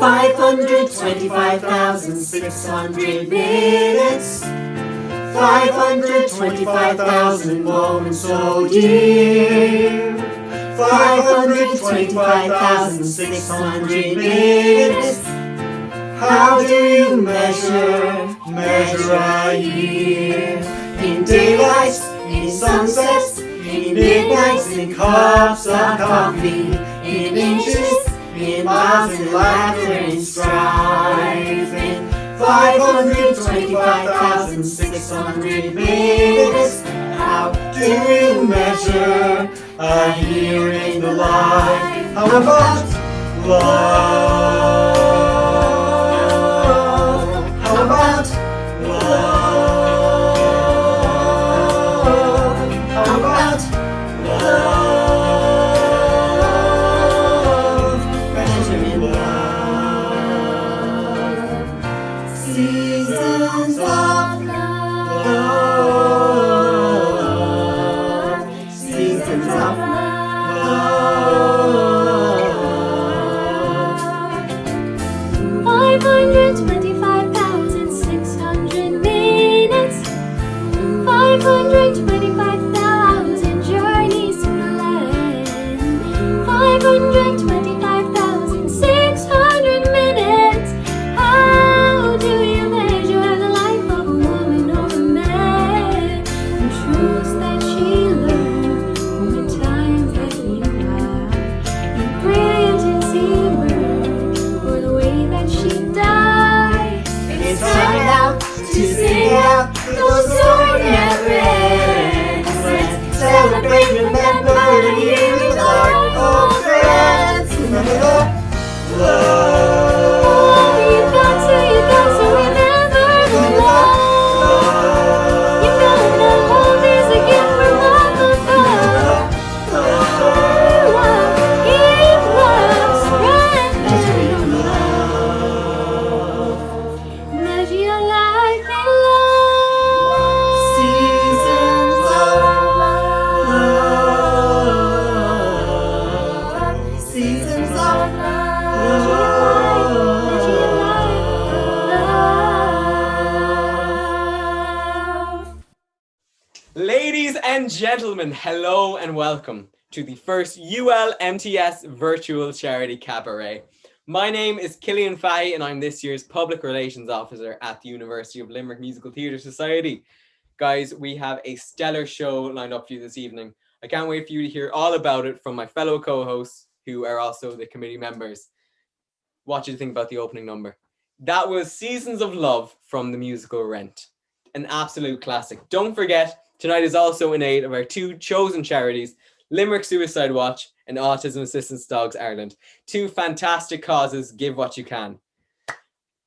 525,600 minutes, 525,000 moments so dear, 525,600 minutes. How do you measure a year? In daylights, in sunsets, in midnights, in cups of coffee, in inches, in miles, in laughter, in strife, in 525,600 minutes. How do you measure a year in the life? How about love? How about love? How about love? Measuring love. Seasons of love. Seasons of love. 525,600 minutes, 525,000 journeys to land, 525,600 minutes. How do you measure the life of a woman or a man? The truths that she learned from the times that you had, the brilliant and seabird, or the way that she died. It's time now to sing out those ordinary ends. Let's celebrate, remember the year is life, oh friends. Remember the love. Oh, you got to remember the love. You know that love is a gift from up above. Give us strength. Measure your love. Measure your life in love. seasons of love. Seasons of love. Measure your life in love. Ladies and gentlemen, hello and welcome to the first ULMTS virtual charity cabaret. My name is Cillian Fahey and I'm this year's Public Relations Officer at the University of Limerick Musical Theatre Society. Guys, we have a stellar show lined up for you this evening. I can't wait for you to hear all about it from my fellow co-hosts who are also the committee members. What do you think about the opening number? That was Seasons of Love from the musical Rent. An absolute classic. Don't forget, tonight is also in aid of our two chosen charities, Limerick Suicide Watch and Autism Assistance Dogs Ireland. Two fantastic causes, give what you can.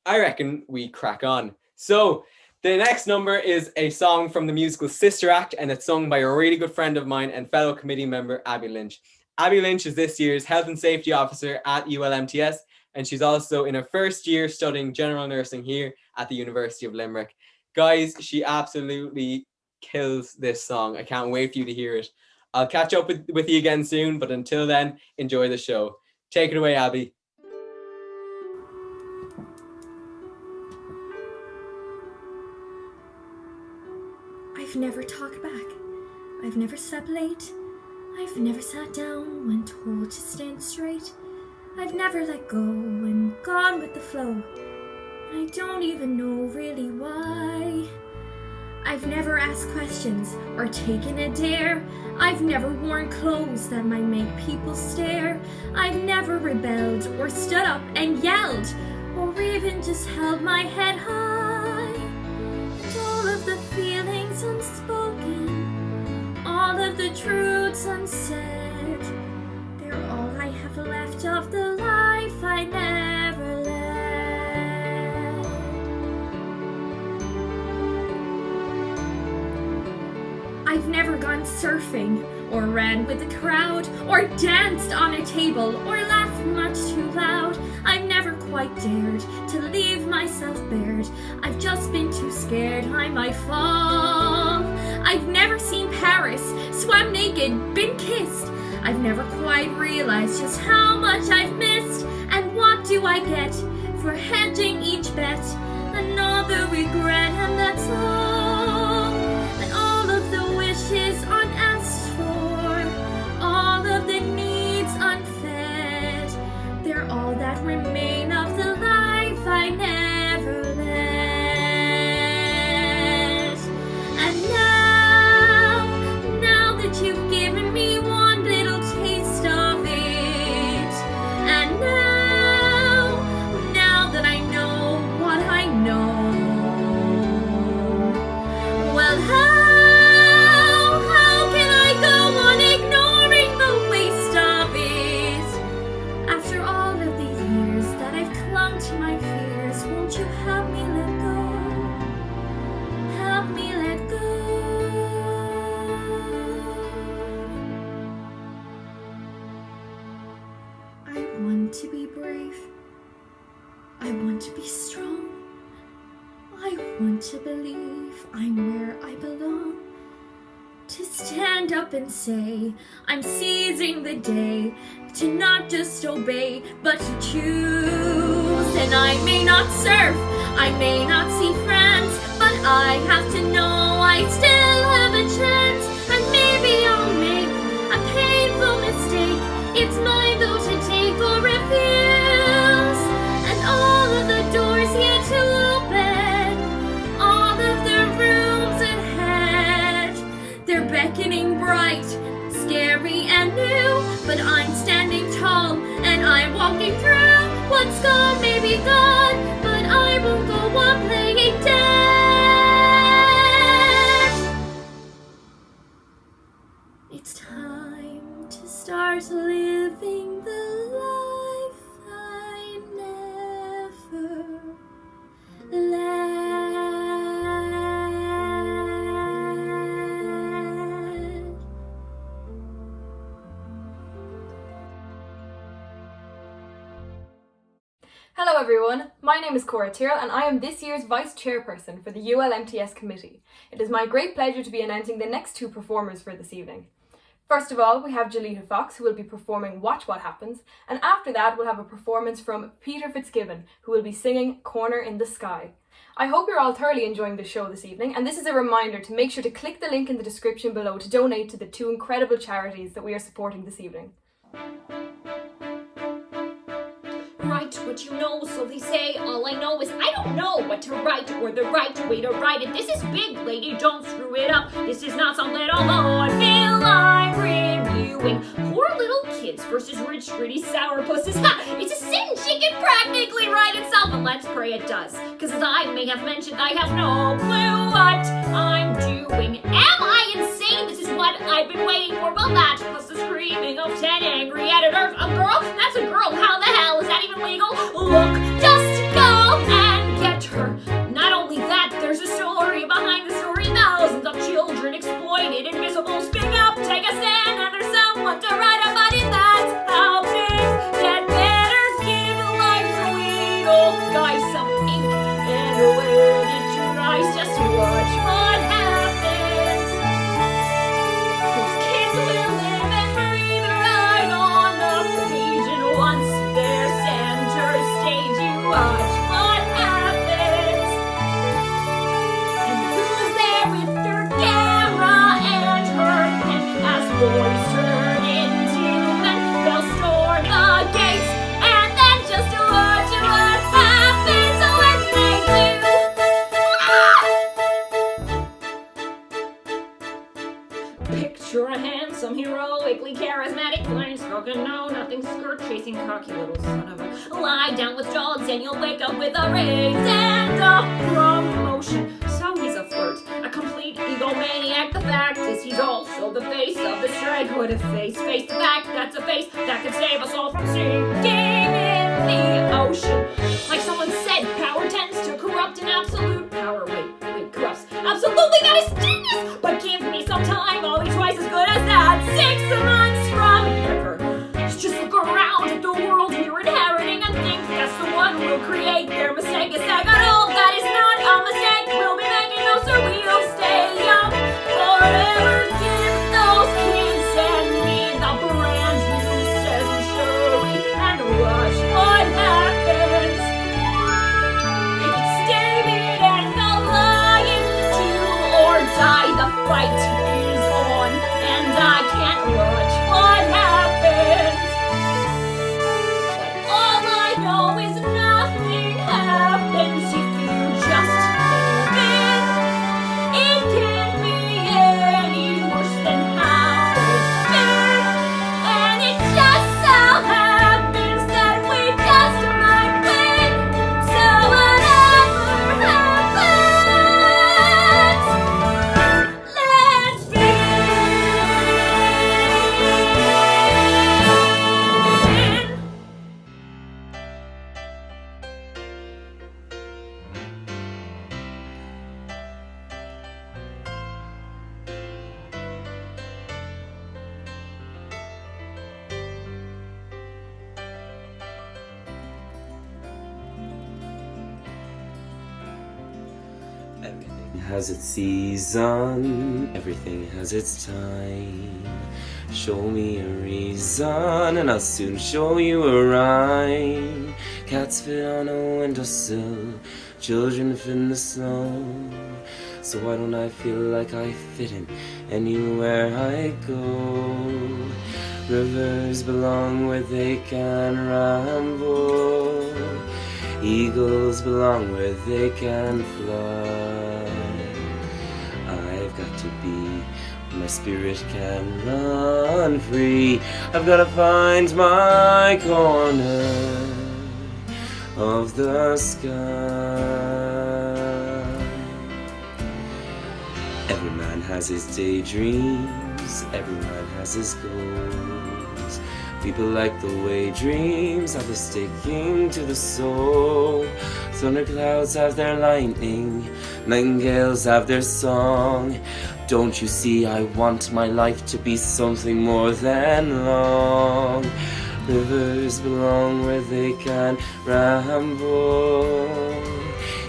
I reckon we crack on. So, the next number is a song from the musical Sister Act, and it's sung by a really good friend of mine and fellow committee member, Abby Lynch. Abby Lynch is this year's Health and Safety Officer at ULMTS, and she's also in her first year studying general nursing here at the University of Limerick. Guys, she absolutely kills this song. I can't wait for you to hear it. I'll catch up with you again soon, but until then, enjoy the show. Take it away, Abby. I've never talked back. I've never slept late. I've never sat down when told to stand straight. I've never let go and gone with the flow. I don't even know really why. I've never asked questions or taken a dare. I've never worn clothes that might make people stare. I've never rebelled or stood up and yelled, or even just held my head high. And all of the feelings unspoken, all of the truths unsaid, they're all I have left of the life I never led. I've never gone surfing, or ran with the crowd, or danced on a table, or laughed much too loud. I've never quite dared to leave myself bared. I've just been too scared I might fall. I've never seen Paris, swam naked, been kissed. I've never quite realized just how much I've missed. And what do I get for hedging each bet? Another regret, and that's all. And all of the wishes unasked for, all of the needs unfed, they're all that remain of the life I never led. And now that you've given me one little taste of it, and now that I know what I know, well, how can I go on ignoring the waste of it? After all of these years that I've clung to my fears, won't you help me let go? Help me let go. I want to be brave. I want to be strong. I want to believe I'm where I belong. To stand up and say I'm seizing the day, to not just obey but to choose. And I may not serve, I may not see friends, but I have to know I still have a chance. And maybe I'll make a painful mistake. It's mine though to take or refuse. And all of the doors yet to open, all of the rooms ahead, they're beckoning bright, scary and new, but I'm standing tall and I'm walking through. What's gone may be gone, but I won't go on playing dead. It's time to start living the life I never led. Hello everyone, my name is Cora Tyrrell and I am this year's Vice Chairperson for the ULMTS Committee. It is my great pleasure to be announcing the next two performers for this evening. First of all, we have Jalita Fox, who will be performing Watch What Happens, and after that we'll have a performance from Peter Fitzgibbon, who will be singing Corner in the Sky. I hope you're all thoroughly enjoying the show this evening, and this is a reminder to make sure to click the link in the description below to donate to the two incredible charities that we are supporting this evening. Write what you know, so they say. All I know is I don't know what to write or the right way to write it. This is big, lady, don't screw it up. This is not some little I feel I'm reviewing poor little kids versus rich, gritty sourpusses. Ha! It's a sin she can practically write itself, and let's pray it does. Cause as I may have mentioned, I have no clue what I'm doing. Am I insane? This is what I've been waiting for. Well, that plus the screaming of 10 angry editors. A girl? That's a girl. How the hell is that even legal? Look, just go and get her. Not only that, there's a story behind the story. Thousands of children exploited, invisible. Speak up, take a stand, and there's someone to write about it. That's how things get better. Give life so we all guys some ink and let it dries. Just watch what happens. Those kids will live and breathe right on the page, and once they're center stage, you watch what happens. And who's there with their camera and her pen as boys turn into men? They'll storm the gates and then just watch what happens when they do. Picture a handsome, heroically charismatic, plain spoken, no, nothing skirt chasing, cocky little son of a. Lie down with dogs and you'll wake up with a raise and a promotion. So he's a flirt, a complete egomaniac. The fact is he's also the face of the strike. What a face, face the fact that's a face that could save us all from sinking in the ocean. Like someone said, power tends to corrupt, and absolute power, wait, corrupts. Absolutely, that is genius! But give me some time, I'll be twice as good as that. 6 months from here. Just look around at the world we're inheriting and think that's the one we'll create. Their mistake is that all that is not a mistake. We'll be making no, sir, we'll stay young forever. Give those kids and me the brand new century and watch what happens. Everything has its season, everything has its time. Show me a reason and I'll soon show you a rhyme. Cats fit on a windowsill, children fit in the snow. So why don't I feel like I fit in anywhere I go? Rivers belong where they can ramble. Eagles belong where they can fly. I've got to be where my spirit can run free. I've got to find my corner of the sky. Every man has his daydreams, every man has his goals. People like the way dreams have a sticking to the soul. Thunderclouds have their lightning, nightingales have their song. Don't you see I want my life to be something more than long? Rivers belong where they can ramble.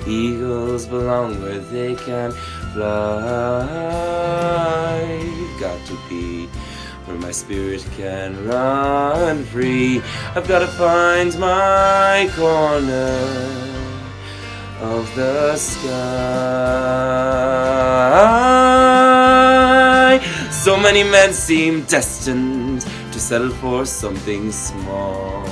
Eagles belong where they can fly. You've got to be where my spirit can run free. I've got to find my corner of the sky. So many men seem destined to settle for something small,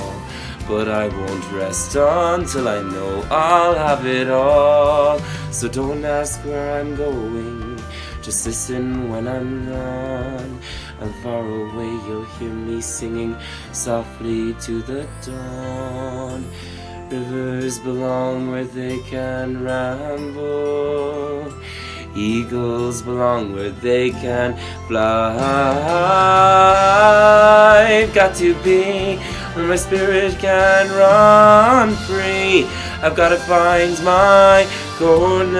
but I won't rest until I know I'll have it all. So don't ask where I'm going, just listen when I'm gone. And far away you'll hear me singing softly to the dawn. Rivers belong where they can ramble. Eagles belong where they can fly. I've got to be where my spirit can run free. I've got to find my corner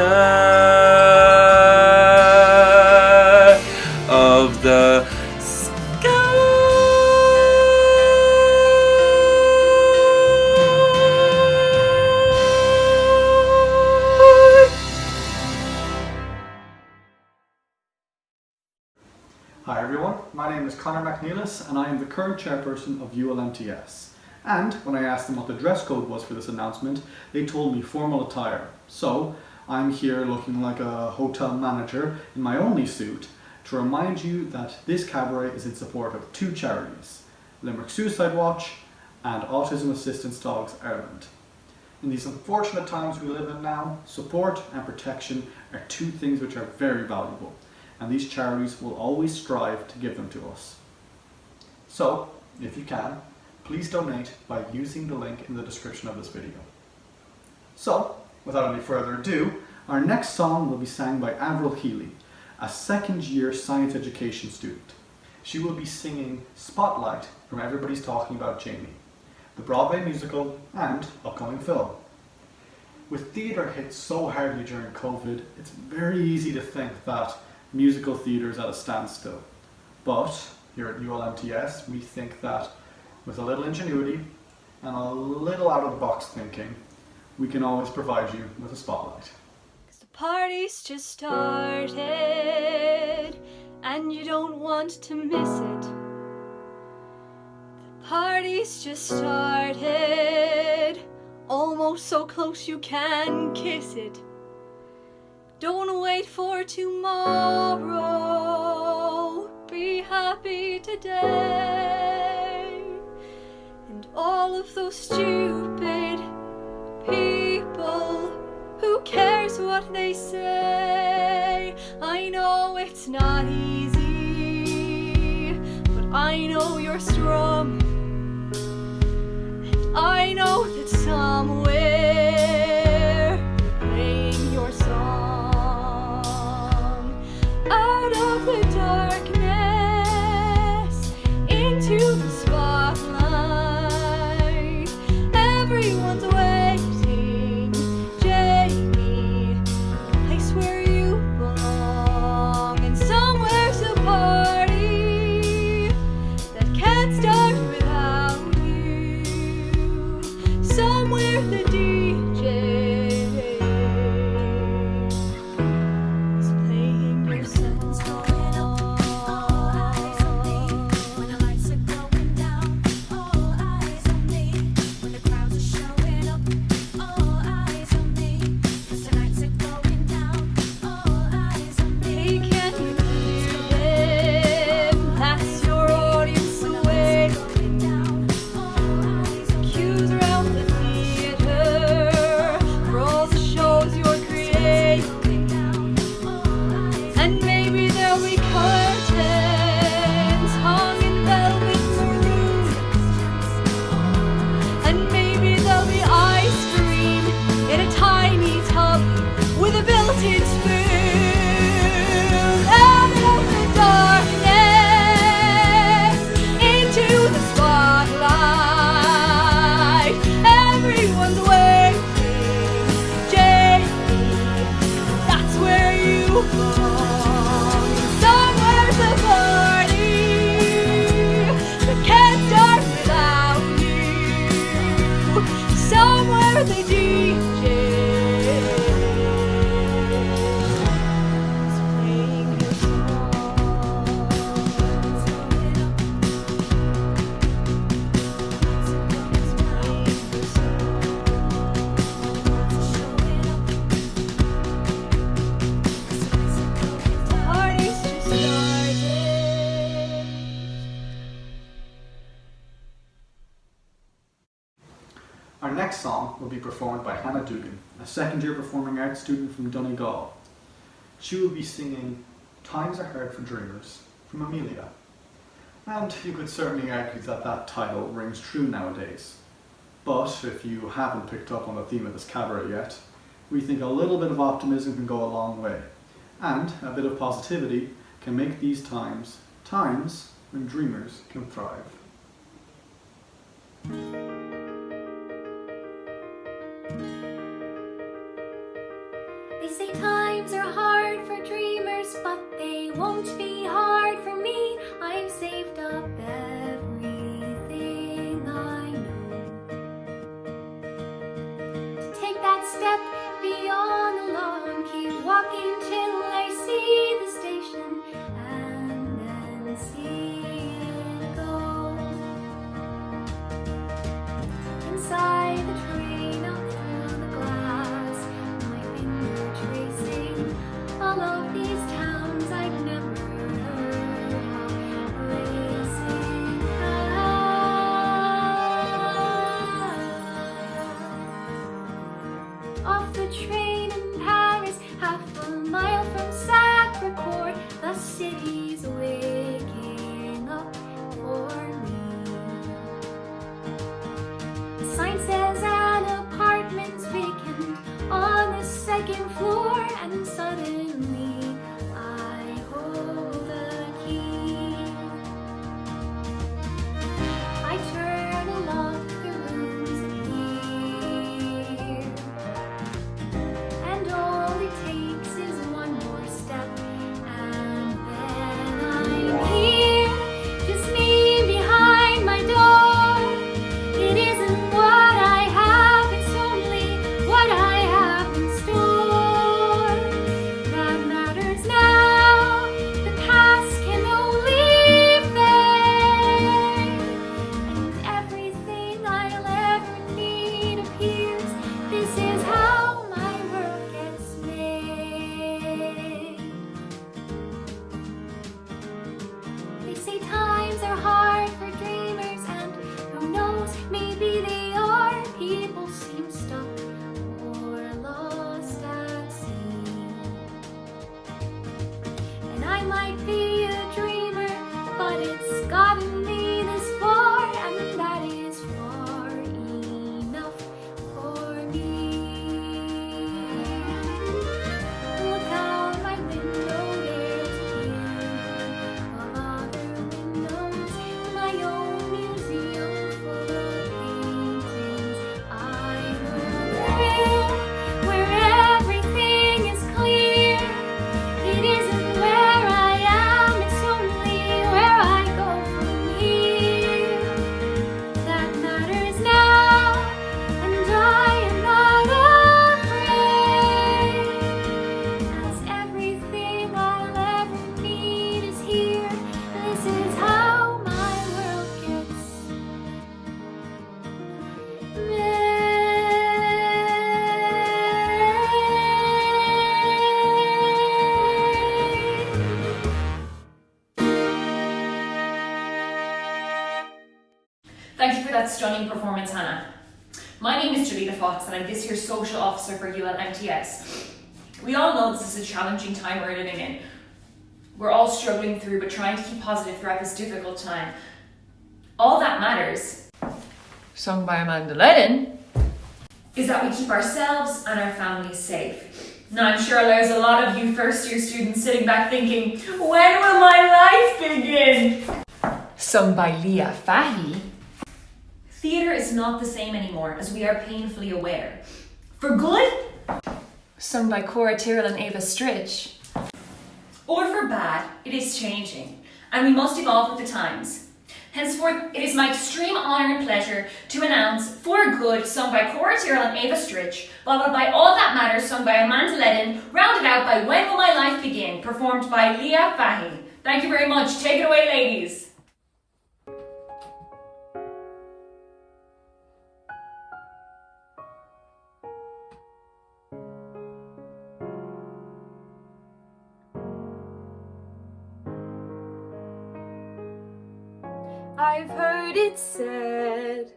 of the Hi everyone, my name is Conor McNeilis and I am the current chairperson of ULMTS. And when I asked them what the dress code was for this announcement, they told me formal attire. So I'm here looking like a hotel manager in my only suit to remind you that this cabaret is in support of two charities, Limerick Suicide Watch and Autism Assistance Dogs Ireland. In these unfortunate times we live in now, support and protection are two things which are very valuable, and these charities will always strive to give them to us. So, if you can, please donate by using the link in the description of this video. So, without any further ado, our next song will be sang by Avril Healy, a second-year science education student. She will be singing Spotlight from Everybody's Talking About Jamie, the Broadway musical and upcoming film. With theatre hit so hardly during COVID, it's very easy to think that musical theatre is at a standstill. But here at ULMTS, we think that with a little ingenuity and a little out-of-the-box thinking, we can always provide you with a spotlight. The party's just started and you don't want to miss it. The party's just started, almost so close you can kiss it. Don't wait for tomorrow, be happy today. And all of those stupid people, who cares what they say? I know it's not easy, but I know you're strong. And I know that somewhere you're playing your song. Out of the darkness, into the spotlight, everyone's waiting, Jamie, the place where you belong. And somewhere's a party that can't start without you. Somewhere the Our next song will be performed by Hannah Dugan, a second-year performing arts student from Donegal. She will be singing Times Are Hard for Dreamers from Amelia. And you could certainly argue that that title rings true nowadays. But if you haven't picked up on the theme of this cabaret yet, we think a little bit of optimism can go a long way. And a bit of positivity can make these times when dreamers can thrive. They say times are hard for dreamers, but they won't be hard for me. I've saved up everything I know to take that step beyond the lawn. Keep walking till I see the station and then see it go. Inside the train, up through the glass, my finger tracing all of these towns I've never heard of, racing past. Off the train in Paris, half a mile from Sacré-Cœur, the city's waking up for me. The sign says an apartment's vacant on the second floor, and suddenly I hold the key. I turn along the rooms here, and all it takes is one more step, and then I'm here, just me behind my door. It isn't what I have, it's only what I have in store that matters now. The past can only fade, and everything I'll ever need appears. This is how my world gets made. They say times are hard for dreamers, and who knows, maybe they are. People seem stuck or lost at sea, and I might be a dreamer, but it's gotten me this far, and that is far enough for me. Look out my window, there's a view of other windows, my own museum full of paintings I look through, where everything is clear. It isn't where I am, it's only where I go from here that matters now, and I am not afraid, as everything I'll ever need is here. This is how my world gets made. Thank you for that stunning performance, Hannah. My name is Jalita Fox and I'm this year's social officer for ULMTS. We all know this is a challenging time we're living in. We're all struggling through but trying to keep positive throughout this difficult time. All that matters, sung by Amanda Lennon, is that we keep ourselves and our families safe. Now I'm sure there's a lot of you first year students sitting back thinking, when will my life begin? Sung by Leah Fahey. Theatre is not the same anymore, as we are painfully aware. For good? Sung by Cora Tyrrell and Ava Stritch. Or for bad, it is changing, and we must evolve with the times. Henceforth, it is my extreme honour and pleasure to announce For Good, sung by Cora Tyrrell and Ava Stritch, followed by All That Matters, sung by Amanda Lennon, rounded out by When Will My Life Begin, performed by Leah Fahey. Thank you very much. Take it away, ladies. I've heard it said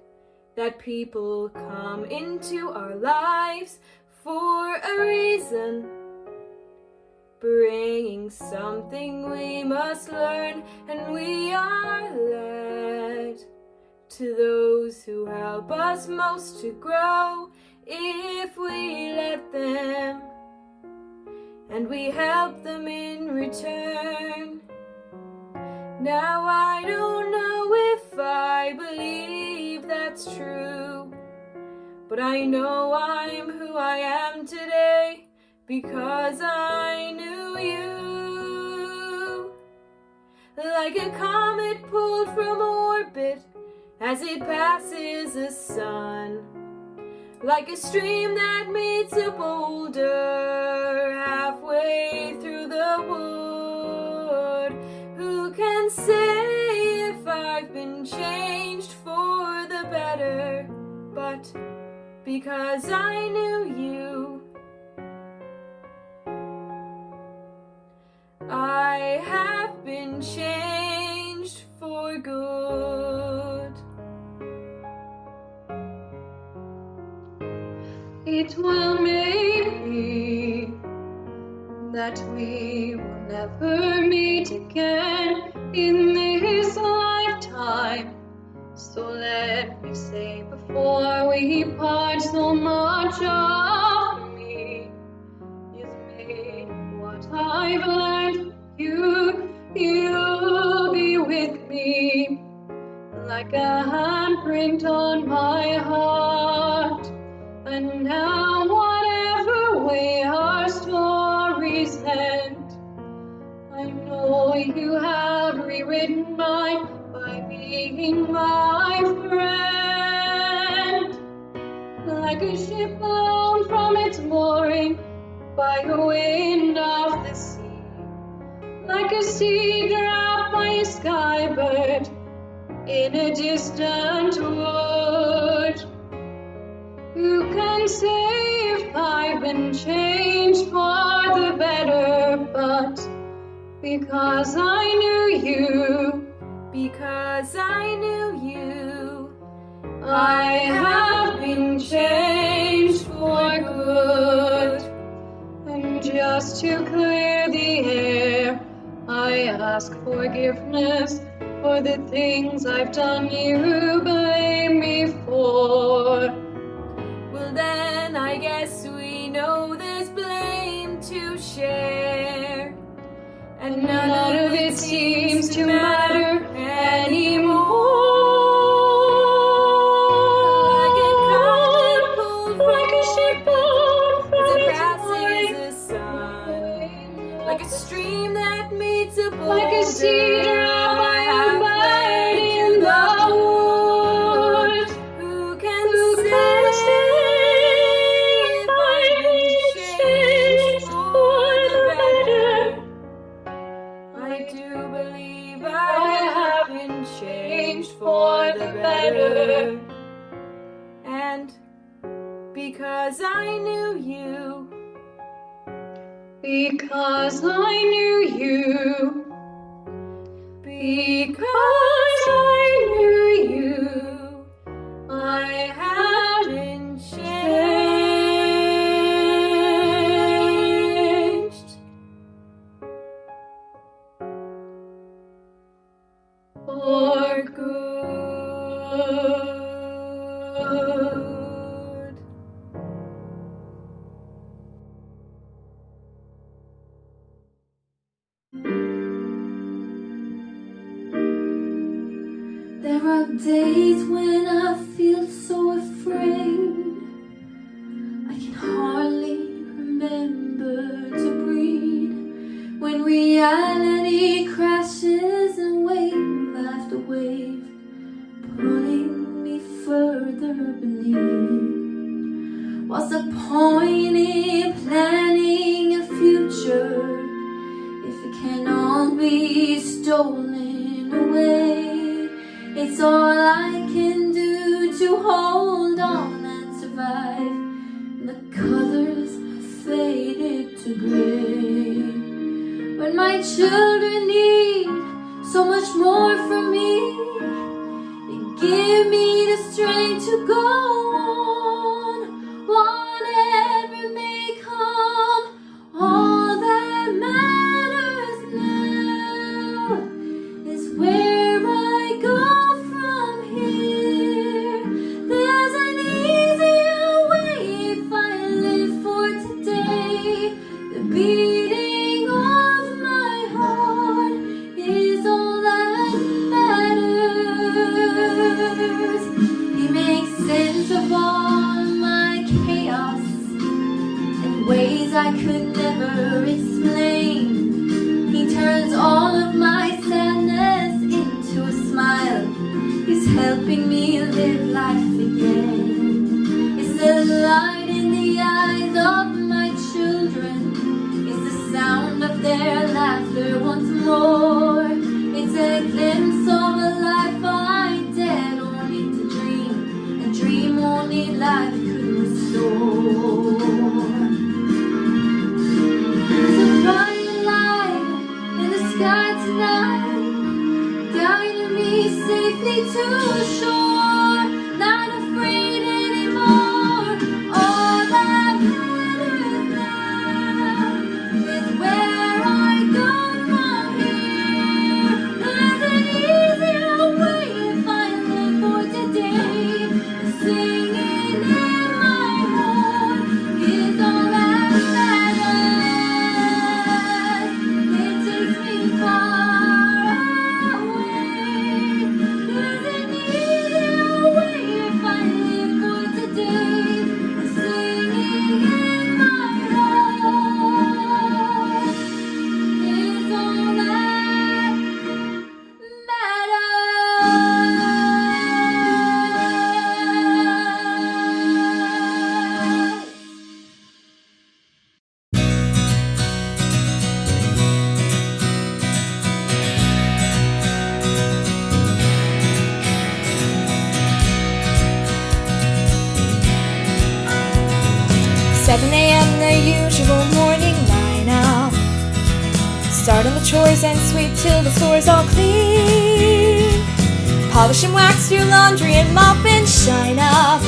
that people come into our lives for a reason, bringing something we must learn, and we are led to those who help us most to grow if we let them, and we help them in return. Now I don't know if I believe that's true, but I know I'm who I am today because I knew you. Like a comet pulled from orbit as it passes the sun, like a stream that meets a boulder halfway through the wood. Who can say if I've been changed for the better? But because I knew you, I have been changed for good. It will maybe that we will never meet again in this lifetime. So let me say before we part, so much of me is made what I've learned. You'll be with me like a handprint on my heart. And now whatever way our stories end, I know you have rewritten mine by being my friend. Like a ship blown from its mooring by a wind of the sea, like a sea dropped by a skybird in a distant wood. Who can say if I've been changed for the better? But because I knew you, because I knew you, I have been changed for good. And just to clear the air, I ask forgiveness for the things I've done you blame me for. well then I guess we know there's blame to share, and None of it seems to matter anymore. Like a ship pulled from as it passes the sun, like a stream that meets a boulder, like a sea drop by a bird in the wood. Who can say if I've been changed for the better? I do believe I have been changed for the better. And because I knew you, Because I knew you, because I knew you, I have been changed for good. There are days when I feel so afraid I can hardly remember to breathe, when reality crashes and wave after wave, pulling me further beneath. What's the point in planning a future if it can all be stolen away? It's all I can do to hold on and survive. The colors have faded to gray. When my children need so much more from me, they give me the strength going to go on, whatever may come. All that matters now is where I go from here. There's an easier way if I live for today. The beating of my heart is all that matters. He makes sense of all my chaos in ways I could never explain. He turns all of my sadness into a smile. He's helping me live life again. It's the light in the eyes of my children. It's the sound of their laughter once more. It's a glimpse of a life I dared only to dream. A dream only life could restore. There's a bright light in the sky tonight, guiding me safely to shore. Not afraid anymore. All that matters now is where I go from here. There's an easier way if I live for today. The singing in my heart is all that matters. It takes me far away. There's an easier way if I live for today. The singing in my heart is all that matters. 7 a.m. the usual morning line-up. Start on the chores and sweep till the floor's all clean. Polish and wax your laundry and mop and shine up.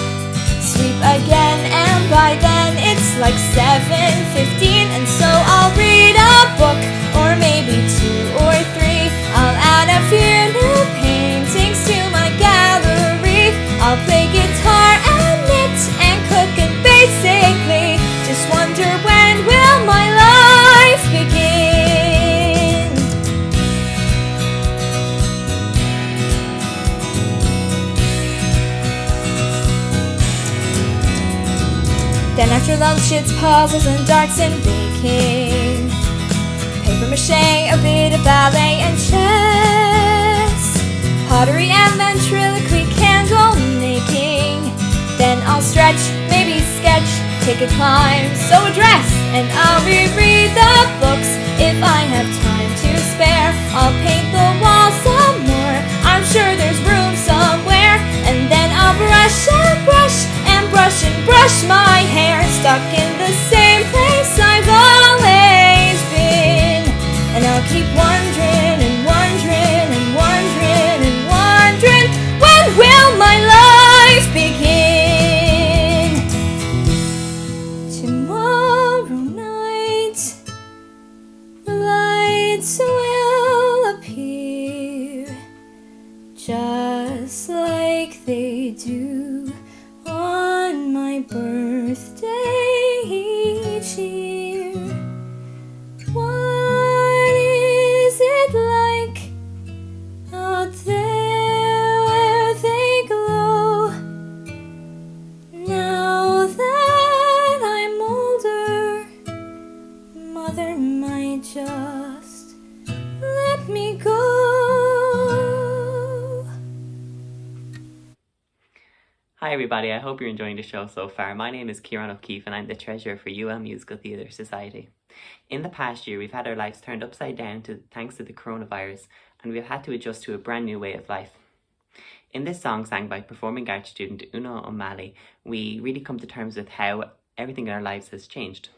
Sweep again and by then it's like 7:15. And so I'll read a book or maybe 2 or 3. I'll add a few new paintings to my gallery. I'll play guitar and knit and cook and basically just wonder when will my life begin. Then after lunch it's puzzles and darts and baking, paper mache, a bit of ballet and chess, pottery and ventriloquy, candle making. Then I'll stretch, maybe sketch, take a climb, sew a dress, and I'll reread the books if I have time to spare. I'll paint the walls some more, I'm sure there's room somewhere. And then I'll brush and brush and brush and brush my hair, stuck in the same place I've always been. And I'll keep wondering and wondering and wondering and wondering, when will my life begin? Tomorrow night the lights will appear, just like they do on my birthday each year. What is it like out there where they glow? Now that I'm older, Mother might just let me go. Hi everybody, I hope you're enjoying the show so far. My name is Kieran O'Keefe and I'm the treasurer for UL Musical Theatre Society. In the past year, we've had our lives turned upside down thanks to the coronavirus, and we've had to adjust to a brand new way of life. In this song sang by performing arts student Una O'Malley, we really come to terms with how everything in our lives has changed.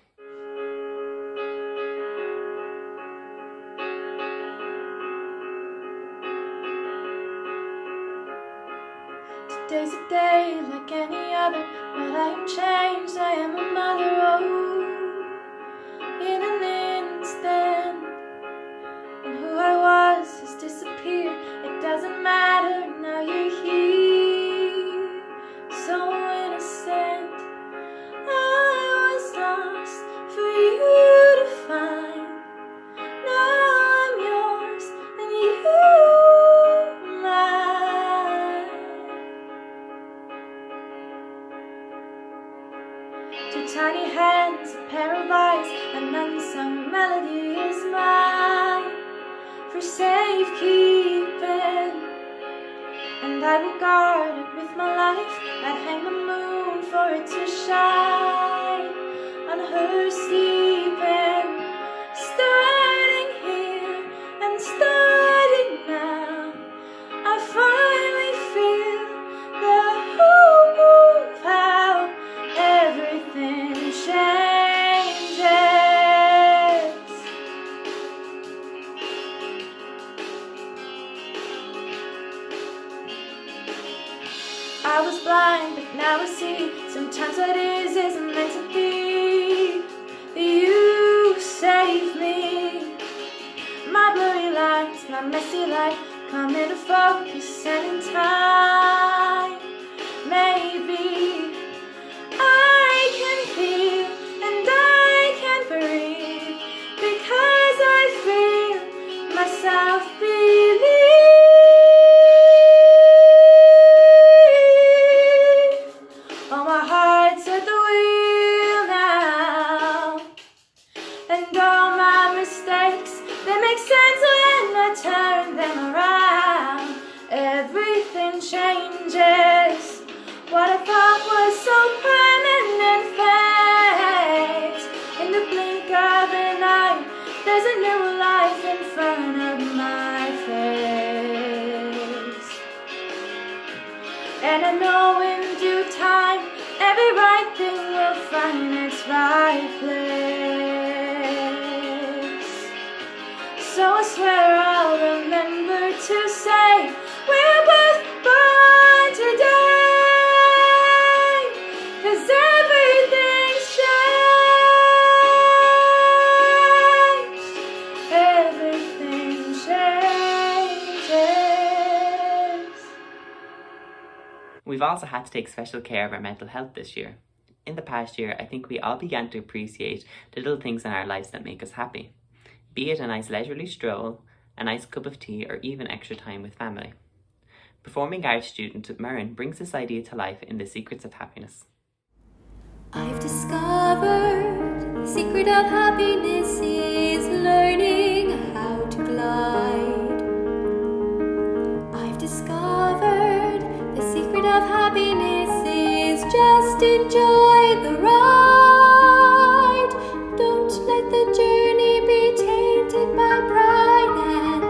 day's a day like any other, but I am changed, I am a mother, oh, in an instant. And who I was has disappeared, it doesn't matter, now you're here, so innocent. I was lost for you to find, now I'm yours and you mine. Two tiny hands, a pair of eyes, an unsung melody is mine for safekeeping, and I will guard it with my life. I'd hang the moon for it to shine on her sleeping, starting here and starting now. I finally feel the hope of how everything changes. I was blind, but now I see. Sometimes what is isn't meant to be. You save me. My blurry lines, my messy life, come into focus and in time. Maybe I can feel and I can breathe, because I feel myself believe. Oh, my heart's at the wheel now, and all my mistakes, they make sense when I turn them around. Everything changes. What I thought was so permanent fades. In the blink of an eye, there's a new life in front of my face. And I know in due time, every right thing will find its right place. So I swear I'll remember to say, we're both born today, 'cause everything's changed. Everything changes. We've also had to take special care of our mental health this year. In the past year, I think we all began to appreciate the little things in our lives that make us happy. Be it a nice leisurely stroll, a nice cup of tea, or even extra time with family. Performing arts student Murren brings this idea to life in The Secrets of Happiness. I've discovered the secret of happiness is learning how to glide. I've discovered the secret of happiness is just enjoy the ride. Don't let the journey be tainted by pride. And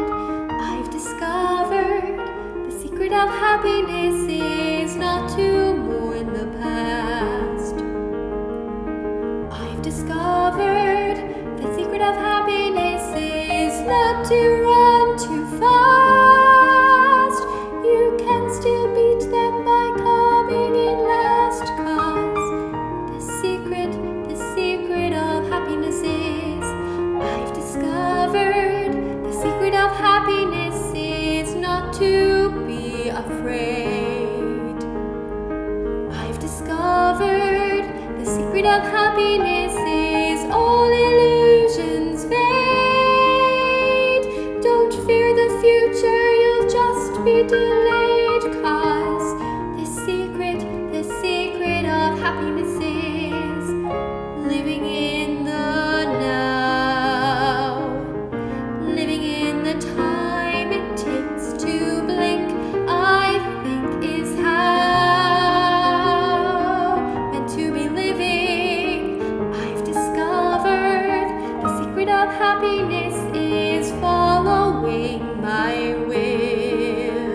I've discovered the secret of happiness is not to mourn the past. I've discovered the secret of happiness is not to run too fast. You can still beat them by coming in last, 'cause the secret of happiness is, I've discovered the secret of happiness is not to be afraid. I've discovered the secret of happiness is all illusions fade. Don't fear the future, you'll just be delayed, 'cause the secret of happiness is living in the now. Living in the time it takes to blink, I think is how meant to be living. I've discovered the secret of happiness is following my will.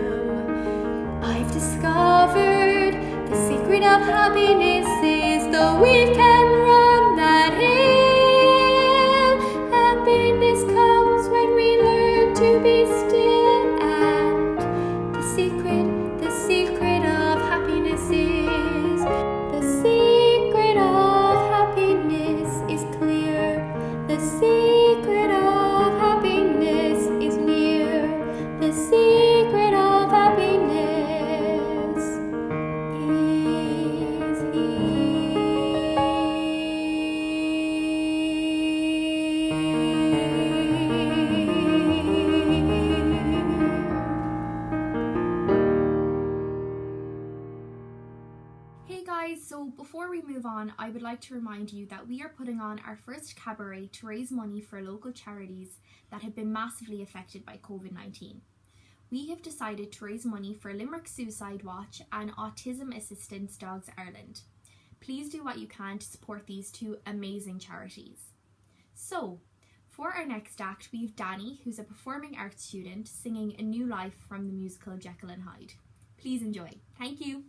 I've discovered the secret of happiness is though we can run that hill, happiness comes when we learn to be still. And the secret of happiness So before we move on, I would like to remind you that we are putting on our first cabaret to raise money for local charities that have been massively affected by COVID-19. We have decided to raise money for Limerick Suicide Watch and Autism Assistance Dogs Ireland. Please do what you can to support these two amazing charities. So, for our next act, we have Danny, who's a performing arts student, singing A New Life from the musical Jekyll and Hyde. Please enjoy. Thank you.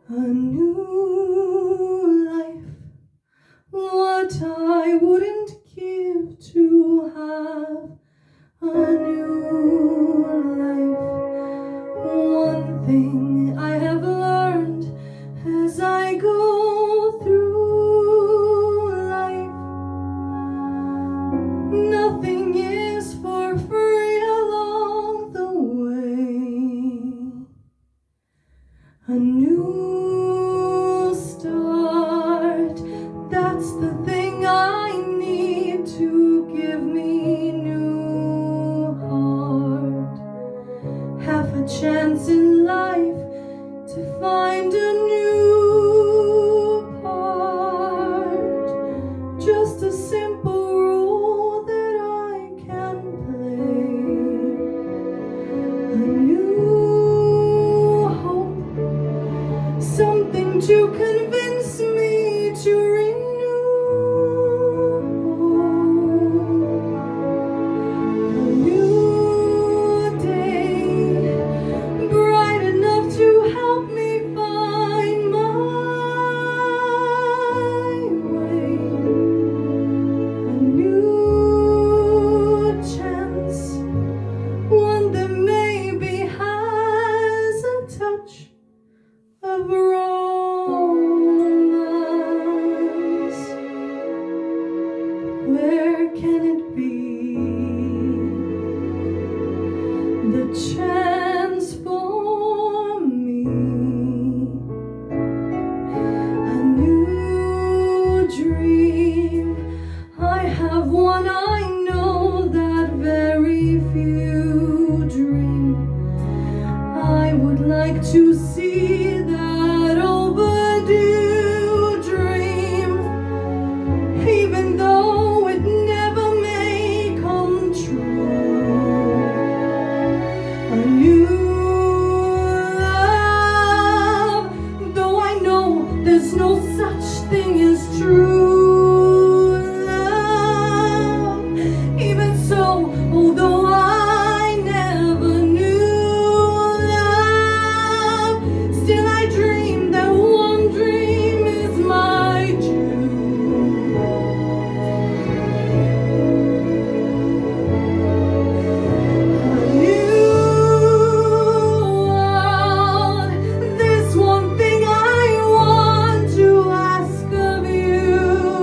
A new life, what I wouldn't give to have a new life. One thing I have learned as I go through life, nothing is for free along the way. A new start, that's the thing I need to give me new heart. Half a chance in life to find a new part. Just a simple role that I can play. A new hope, something to convince me to renew. A new day, bright enough to help me find my way. A new chance, one that maybe has a touch of romance. Where can it be? The chance for me. A new dream, I have one I know that very few dream. I would like to see that overdue dream, even though it never may come true. A new love, though I know there's no such thing as true love. Even so, although I never knew love, still I dream that one dream is my due. A new world, this one thing I want to ask of you.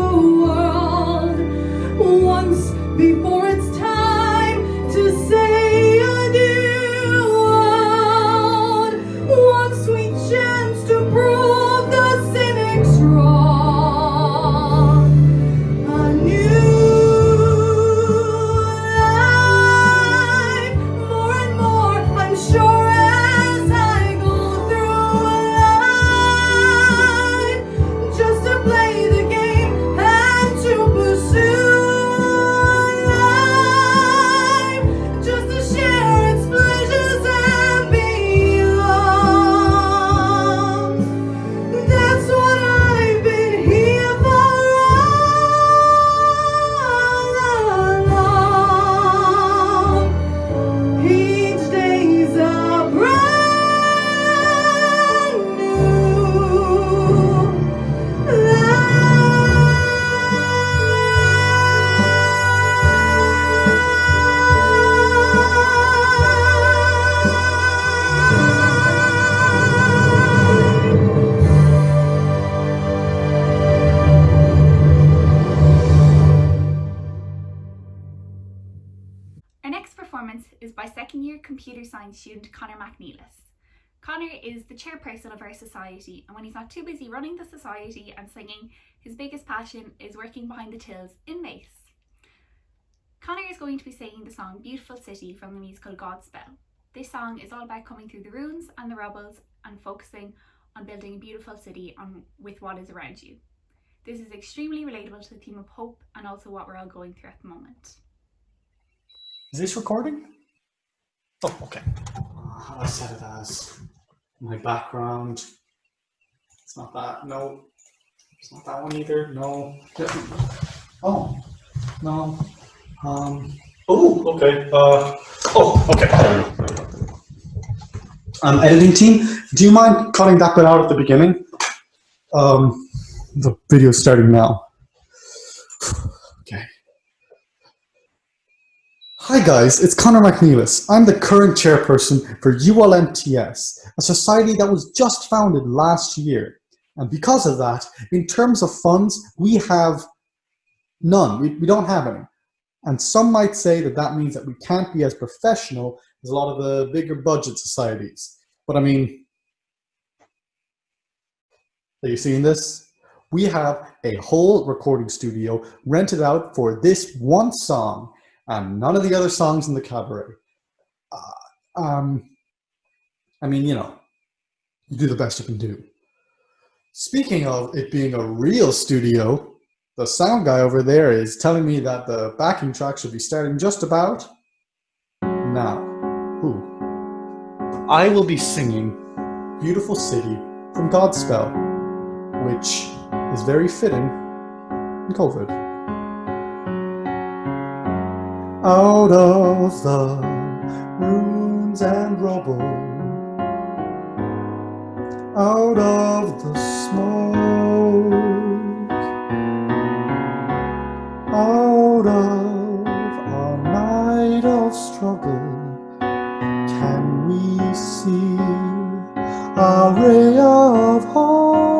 exchange student Conor McNeilis. Conor is the chairperson of our society, and when he's not too busy running the society and singing, his biggest passion is working behind the tills in Mace. Conor is going to be singing the song Beautiful City from the musical Godspell. This song is all about coming through the ruins and the rubbles and focusing on building a beautiful city with what is around you. This is extremely relatable to the theme of hope and also what we're all going through at the moment. Is this recording? Oh, okay. I set it as my background. It's not that. No. It's not that one either. No. Oh. No. Oh, okay. Okay. Editing team, do you mind cutting that bit out at the beginning? The video's starting now. Okay. Hi guys, it's Conor McNeilis. I'm the current chairperson for ULMTS, a society that was just founded last year. And because of that, in terms of funds, we have none. We don't have any. And some might say that that means that we can't be as professional as a lot of the bigger budget societies. But I mean, are you seeing this? We have a whole recording studio rented out for this one song and none of the other songs in the cabaret. I mean, you know, you do the best you can do. Speaking of it being a real studio, the sound guy over there is telling me that the backing track should be starting just about now. Ooh. I will be singing Beautiful City from Godspell, which is very fitting in COVID. Out of the ruins and rubble, out of the smoke, out of our night of struggle, can we see a ray of hope?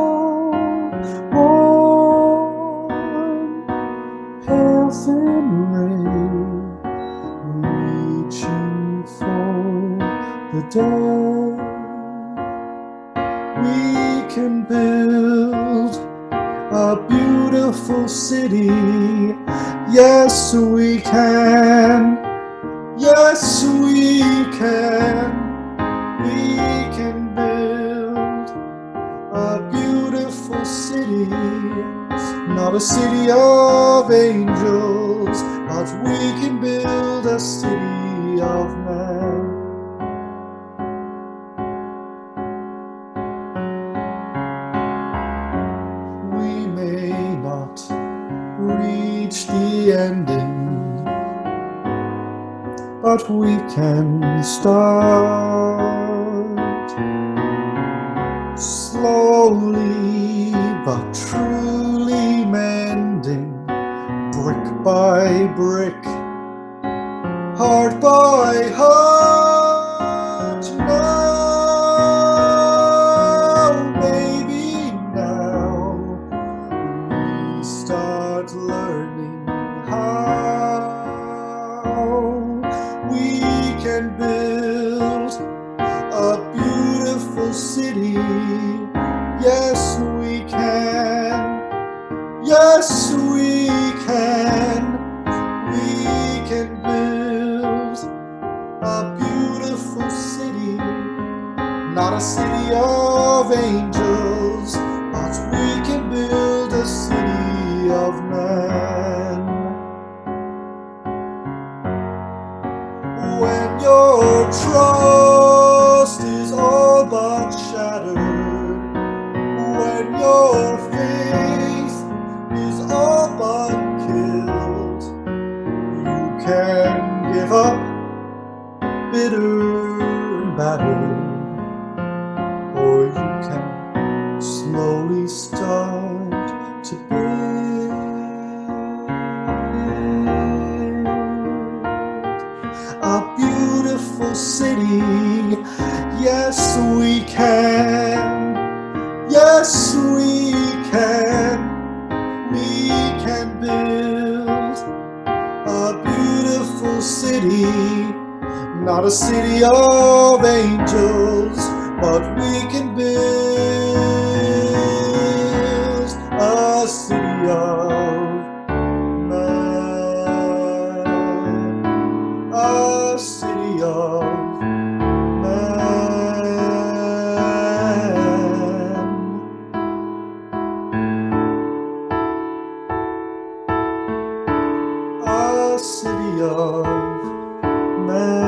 One pale thin ray, reaching for the day. We can build a beautiful city. Yes, we can. Yes, we can. We can build a beautiful city. Not a city of angels, but we can build a city of men. We may not reach the ending, but we can start slowly but truly mending, brick by brick, heart by heart. Now, baby, now we start learning how we can build a beautiful city. Yes, we can. Yes, we can. We can build a beautiful city. Not a city of angels, but we can build a city of men. When your trust is all but shattered, when your faith is all but killed, you can give up bitter and battered, or you can slowly start to build a beautiful city. Yes, we can. Yes, we can. We can build a beautiful city. Not a city of angels, but we can build a city of man, a city of man, a city of man.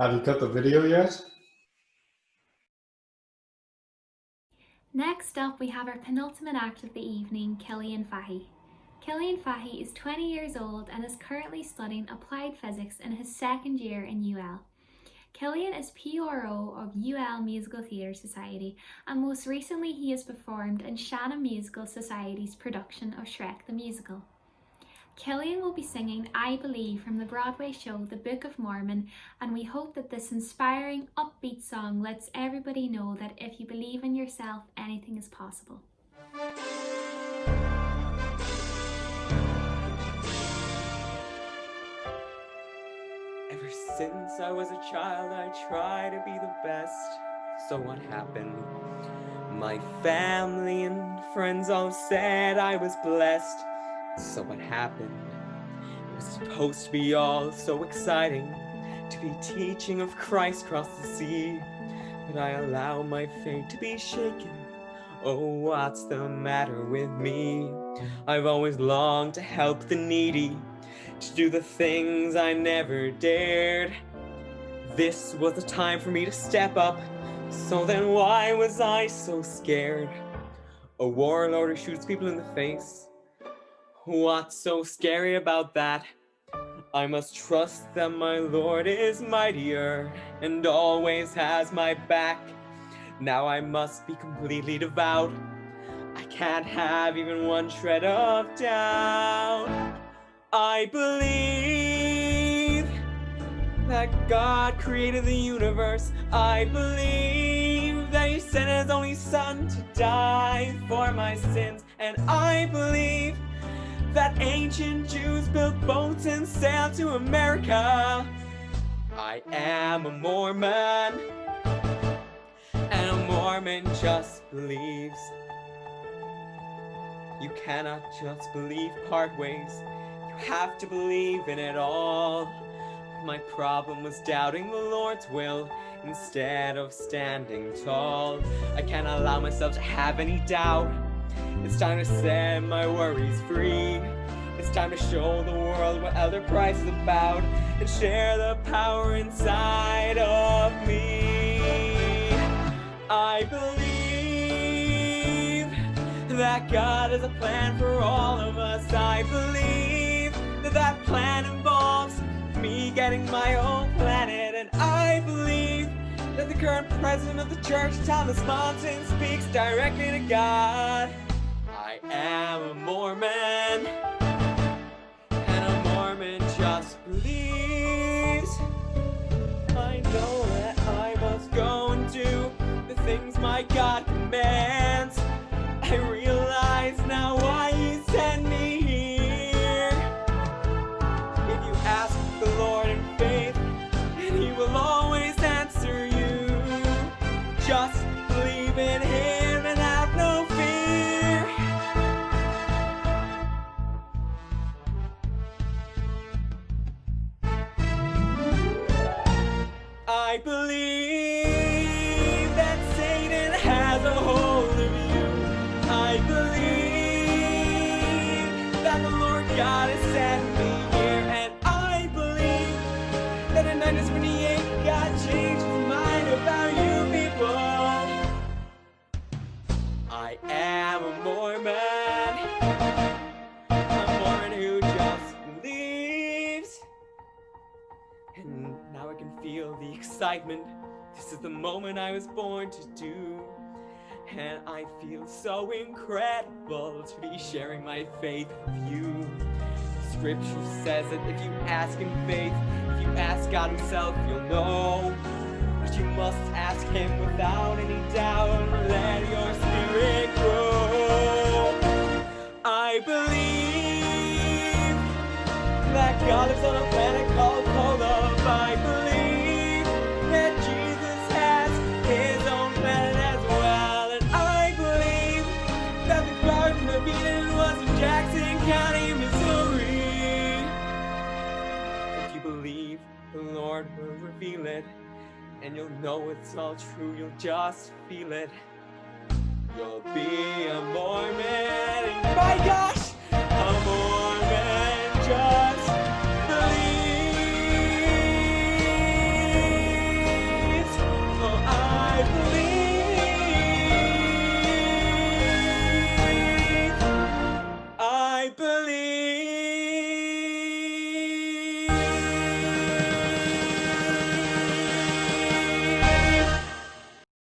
Have you cut the video yet? Next up, we have our penultimate act of the evening, Killian Fahy. Killian Fahy is 20 years old and is currently studying applied physics in his second year in UL. Killian is PRO of UL Musical Theatre Society, and most recently he has performed in Shannon Musical Society's production of Shrek the Musical. Killian will be singing I Believe from the Broadway show The Book of Mormon, and we hope that this inspiring, upbeat song lets everybody know that if you believe in yourself, anything is possible. Ever since I was a child, I tried to be the best. So what happened? My family and friends all said I was blessed. So what happened? It was supposed to be all so exciting, to be teaching of Christ across the sea. But I allow my faith to be shaken. Oh, what's the matter with me? I've always longed to help the needy, to do the things I never dared. This was the time for me to step up, so then why was I so scared? A warlord who shoots people in the face. What's so scary about that? I must trust that my Lord is mightier and always has my back. Now I must be completely devout. I can't have even one shred of doubt. I believe that God created the universe. I believe that He sent His only Son to die for my sins. And I believe that ancient Jews built boats and sailed to America. I am a Mormon, and a Mormon just believes. You cannot just believe part ways, you have to believe in it all. My problem was doubting the Lord's will instead of standing tall. I can't allow myself to have any doubt. It's time to set my worries free. It's time to show the world what Elder Price is about and share the power inside of me. I believe that God has a plan for all of us. I believe that that plan involves me getting my own planet. And I believe that the current president of the church, Thomas Monson, speaks directly to God. I am a Mormon, and a Mormon just believes. I know that I must go and do the things my God commands. I realize now why He sent me here. If you ask the Lord in faith, and He will always answer you. Just believe in Him and have no fear. I believe that Satan has a hold of you. I believe that the Lord God has sent me here. And I believe that in 1928 God changed His mind about you people. I am a Mormon, a Mormon who just believes. And now I can feel the excitement, This is the moment I was born to do. And I feel so incredible to be sharing my faith with you. Scripture says that if you ask in faith, if you ask God himself, you'll know. But you must ask him without any doubt. Let your spirit grow. I believe that God lives on a planet called love. I believe that Jesus has his own planet as well. And I believe that the Garden of Eden was in Jackson County, Missouri. If you believe, the Lord will reveal it, and you'll know it's all true. You'll just feel it. You'll be a Mormon, and my gosh, a Mormon just believes. Oh, I believe.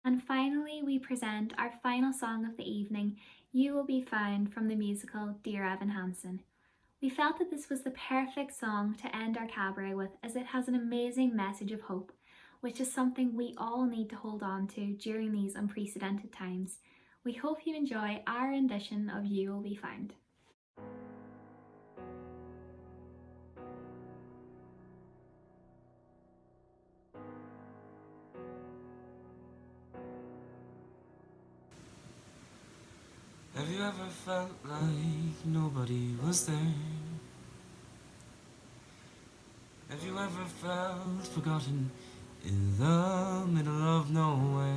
And finally, we present our final song of the evening, You Will Be Found, from the musical Dear Evan Hansen. We felt that this was the perfect song to end our cabaret with, as it has an amazing message of hope, which is something we all need to hold on to during these unprecedented times. We hope you enjoy our rendition of You Will Be Found. Have you ever felt like nobody was there? Have you ever felt forgotten in the middle of nowhere?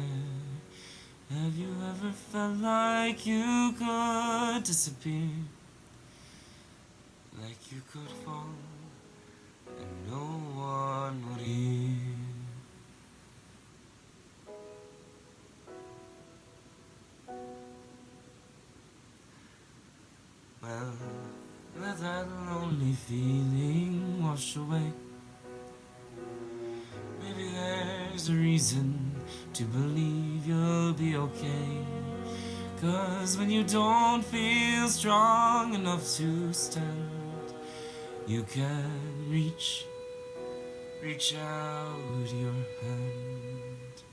Have you ever felt like you could disappear? Like you could fall and no one would hear? Well, let that lonely feeling wash away. Maybe there's a reason to believe you'll be okay. 'Cause when you don't feel strong enough to stand, you can reach out your hand.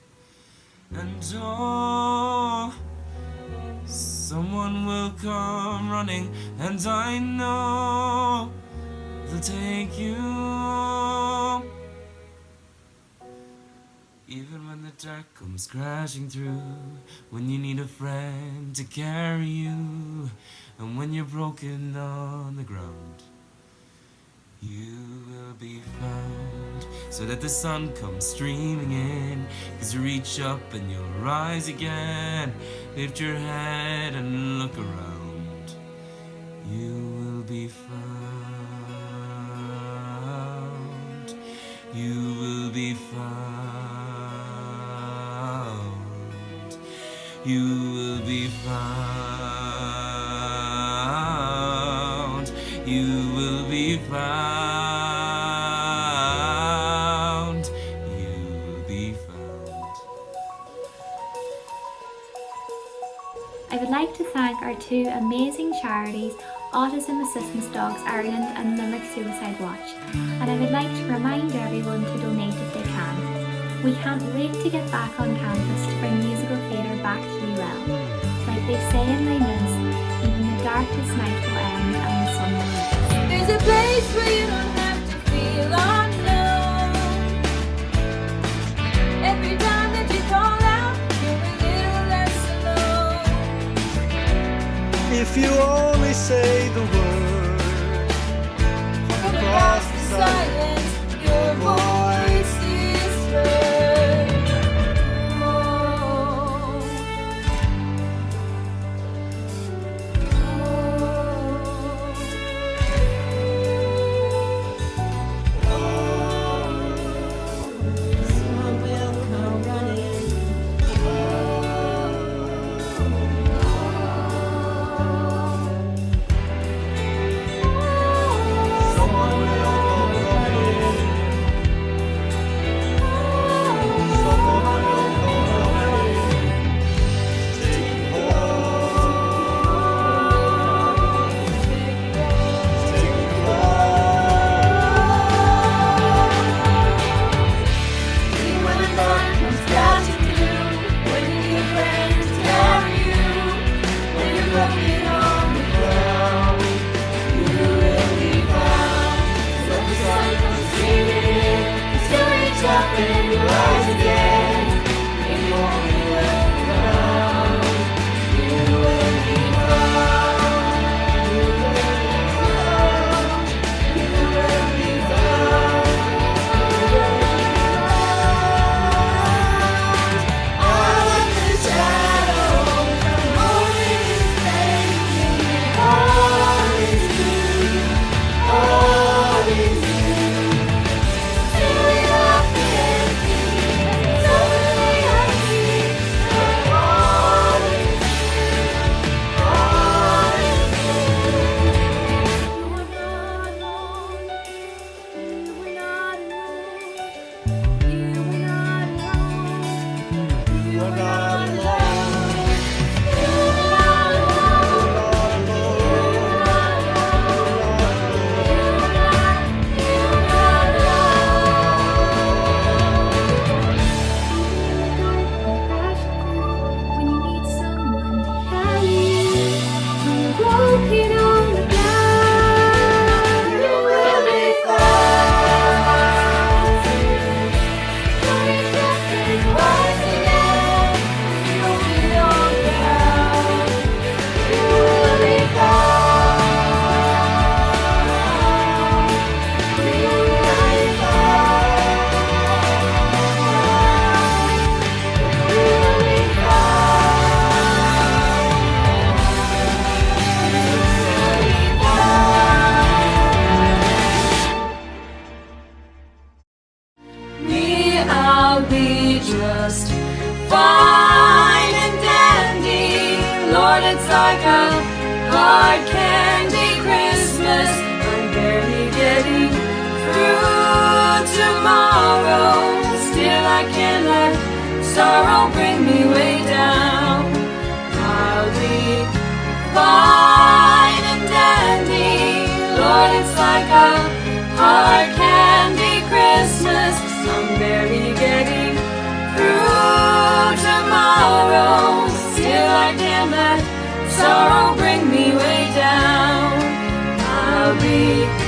And oh, someone will come running, and I know they'll take you home. Even when the dark comes crashing through, when you need a friend to carry you, and when you're broken on the ground, you will be found. So that the sun comes streaming in, 'cause you reach up and you'll rise again. Lift your head and look around. You will be found. You will be found. You will be found. You will be found. You will be found. I would like to thank our two amazing charities, Autism Assistance Dogs Ireland and Limerick Suicide Watch, and I would like to remind everyone to donate if they can. We can't wait to get back on campus to bring musical theatre back to UL. Like they say in Les Mis, even the darkest night will end and the sun will rise. There's a place where you don't have to feel unknown. Every time that you call out, you're a little less alone. If you only say the word From across the silence, your voice is heard. Someone will come running. Someone will come running. Someone fine and dandy. Lord, it's like a hard candy Christmas. I'm barely getting through tomorrow. Still I can't let sorrow bring me way down. I'll be fine and dandy. Lord, it's like a hard candy Christmas. I'm barely getting through tomorrow. Still I can't let sorrow bring me way down. I'll be